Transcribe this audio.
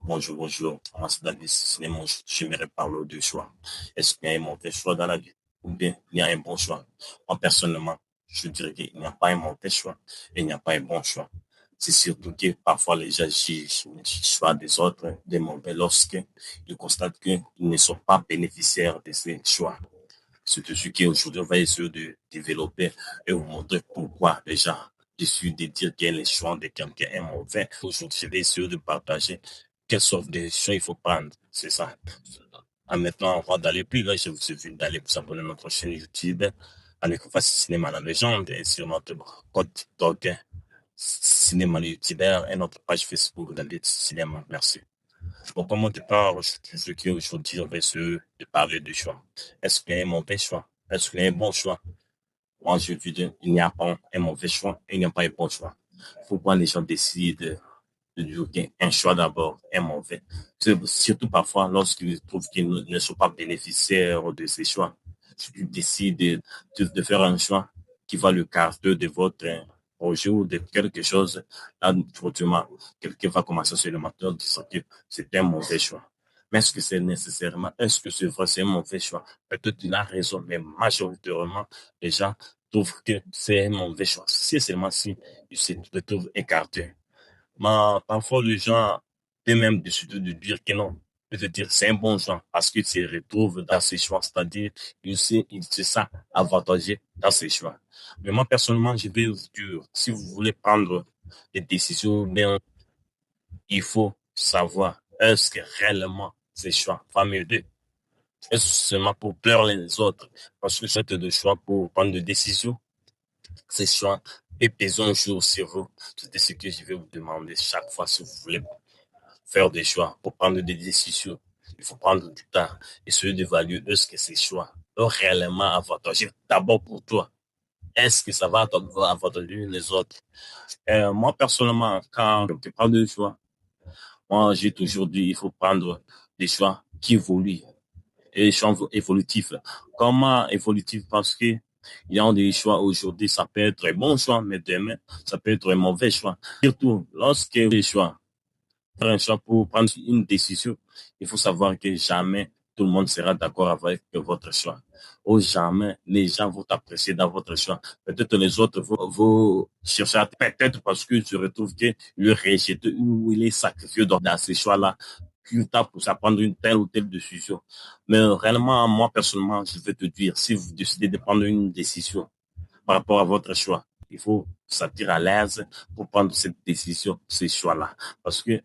Bonjour, bonjour. Moi, c'est David Cinéma. J'aimerais parler de choix. Est-ce qu'il y a un mauvais choix dans la vie? Ou bien il y a un bon choix? Moi, personnellement, je dirais qu'il n'y a pas un mauvais choix et il n'y a pas un bon choix. C'est surtout que parfois les gens jugent le choix des autres des mauvais lorsqu'ils constatent qu'ils ne sont pas bénéficiaires de ces choix. C'est ce qu'aujourd'hui on va essayer de développer et vous montrer pourquoi déjà je suis de dire que les choix de quelqu'un est mauvais. Aujourd'hui, je vais essayer de partager quelle sorte de décision il faut prendre. C'est ça. En maintenant, avant d'aller plus loin, je vous invite d'aller vous abonner à notre chaîne YouTube, avec Cinéma la légende et sur notre compte TikTok, Cinéma le youtubeur et notre page Facebook dans le cinéma. Merci. Bon, comme au départ, ce qui aujourd'hui, on va essayer de parler de choix. Est-ce qu'il y a un mauvais choix? Est-ce qu'il y a un bon choix? Moi, je dis, il n'y a pas un mauvais choix et il n'y a pas un bon choix. Pourquoi les gens décident de dire qu'un choix d'abord est mauvais? Surtout parfois lorsqu'ils trouvent qu'ils ne sont pas bénéficiaires de ces choix. Ils décident de faire un choix qui va le carter de votre projet ou de quelque chose. Là, autrement, quelqu'un va commencer sur le matin en disant que c'est un mauvais choix. Mais est-ce que c'est nécessairement, est-ce que c'est vrai, c'est un mauvais choix? Peut-être il a raison, mais majoritairement, les gens trouvent que c'est un mauvais choix. Si seulement si ils se retrouvent écartés. Mais parfois, les gens peuvent même décider de dire que non, de dire c'est un bon choix parce qu'ils se retrouvent dans ces choix, c'est-à-dire ils se sentent avantagés dans ces choix. Mais moi, personnellement, je vais vous dire, si vous voulez prendre des décisions, bien, il faut savoir est-ce que réellement ces choix vont m'aider. Est-ce seulement pour peur les autres? Parce que c'est de choix pour prendre des décisions. Ces choix et pesant un jour sur vous. C'est ce que je vais vous demander chaque fois si vous voulez faire des choix, pour prendre des décisions. Il faut prendre du temps, essayer d'évaluer est-ce que ces choix sont réellement avantageux d'abord pour toi. Est-ce que ça va avantager les autres? Moi, personnellement, quand je parle de choix, moi, j'ai toujours dit il faut prendre des choix qui évoluent et des choix évolutifs. Comment évolutifs? Parce que il y a des choix aujourd'hui, ça peut être un bon choix, mais demain, ça peut être un mauvais choix. Surtout, lorsque les choix faire un choix pour prendre une décision, il faut savoir que jamais tout le monde sera d'accord avec votre choix. Ou jamais les gens vont apprécier dans votre choix. Peut-être les autres vont chercher à peut-être parce que tu retrouves qu'il est rejeté ou il est sacrifié dans ces choix-là qui t'a poussé à prendre une telle ou telle décision. Mais réellement, moi, personnellement, je vais te dire, si vous décidez de prendre une décision par rapport à votre choix, il faut se sentir à l'aise pour prendre cette décision, ces choix-là. Parce que